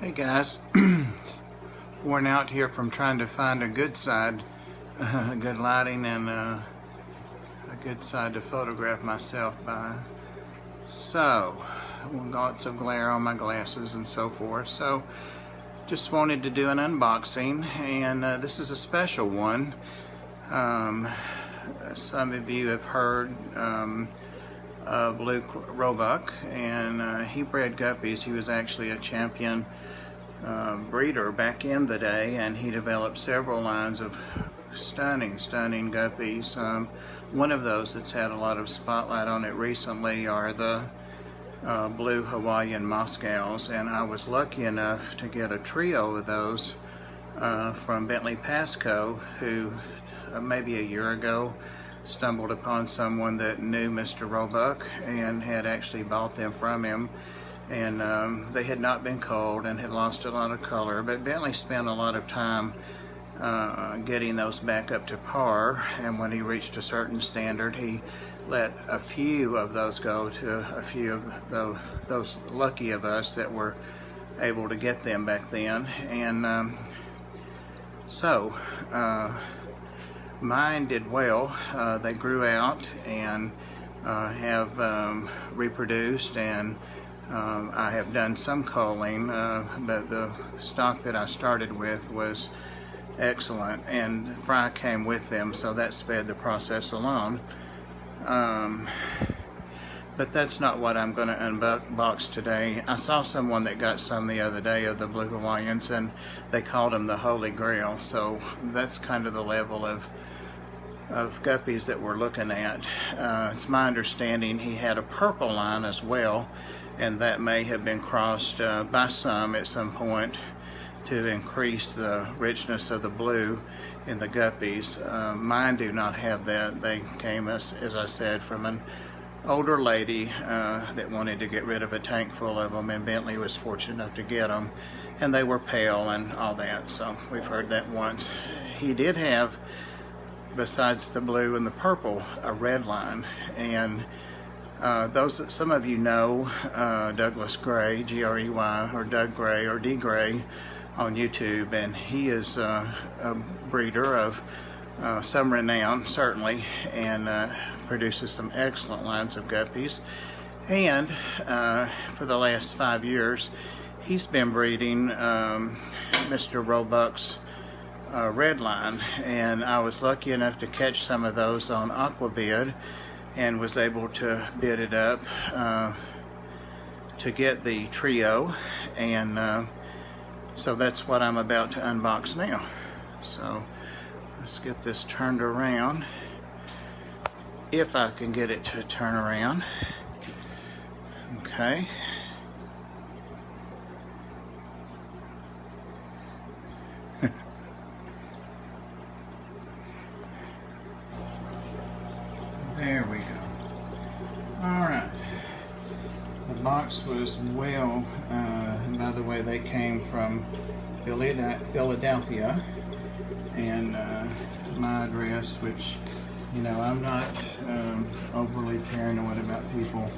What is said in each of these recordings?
Hey guys, worn out here from trying to find a good side, good lighting and a good side to photograph myself by. So, lots of glare on my glasses and so forth. So, just wanted to do an unboxing, and this is a special one. Some of you have heard of Blue Roebuck, and he bred guppies. He was actually a champion breeder back in the day, and he developed several lines of stunning guppies. One of those that's had a lot of spotlight on it recently are the blue Hawaiian Moscows, and I was lucky enough to get a trio of those from Bentley Pasco, who maybe a year ago stumbled upon someone that knew Mr. Roebuck and had actually bought them from him, and they had not been culled and had lost a lot of color, but Bentley spent a lot of time getting those back up to par, and when he reached a certain standard, he let a few of those go to a few of those lucky of us that were able to get them back then. And so mine did well. They grew out and have reproduced, and I have done some culling, but the stock that I started with was excellent, and Fry came with them, so that sped the process along. But that's not what I'm going to unbox today. I saw someone that got some the other day of the Blue Hawaiians, and they called them the Holy Grail, so that's kind of the level of guppies that we're looking at. It's my understanding he had a purple line as well, and that may have been crossed by some at some point to increase the richness of the blue in the guppies. Mine do not have that. They came, as I said, from an older lady that wanted to get rid of a tank full of them, and Bentley was fortunate enough to get them, and they were pale and all that, so we've heard that once. He did have, besides the blue and the purple, a red line, and those that some of you know, Douglas Gray, G-R-E-Y, or Doug Gray, or D Gray on YouTube, and he is a breeder of some renown, certainly, and produces some excellent lines of guppies. And for the last 5 years, he's been breeding Mr. Roebuck's red line, and I was lucky enough to catch some of those on Aquabid, and was able to bid it up to get the trio, and so that's what I'm about to unbox now. So let's get this turned around, if I can get it to turn around. Okay. There we go. Alright. The box was well, and by the way, they came from Philadelphia, and my address, which, you know, I'm not overly paranoid about people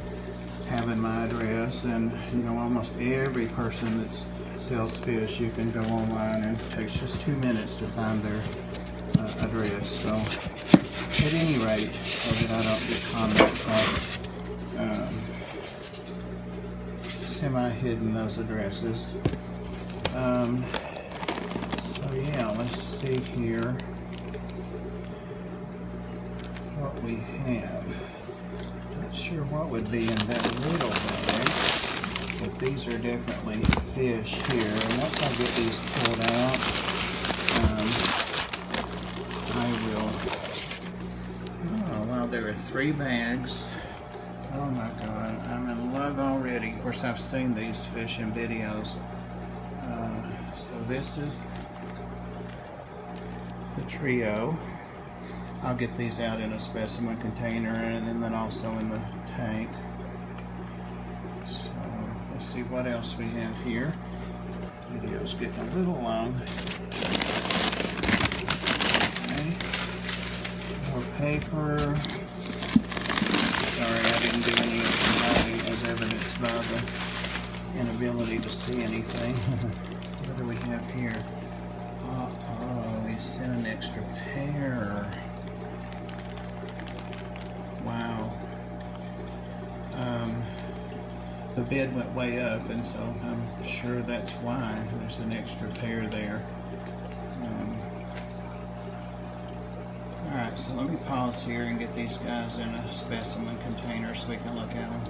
having my address, and you know, almost every person that sells fish, you can go online, and it takes just 2 minutes to find their address. So at any rate, so that I don't get comments on semi-hidden those addresses. So yeah, let's see here what we have. Not sure what would be in that little bag, but these are definitely fish here. And once I get these pulled out, I will. Oh wow, there are 3 bags. Oh my God, I'm in love already. Of course, I've seen these fish in videos. So this is the trio. I'll get these out in a specimen container, and then also in the tank. So let's see what else we have here. The video's getting a little long. Okay. More paper. Sorry, I didn't do any of the writing, as evidenced by the inability to see anything. What do we have here? Uh-oh, we sent an extra pair. Wow. The bid went way up, and so I'm sure that's why there's an extra pair there. Alright, so let me pause here and get these guys in a specimen container so we can look at them.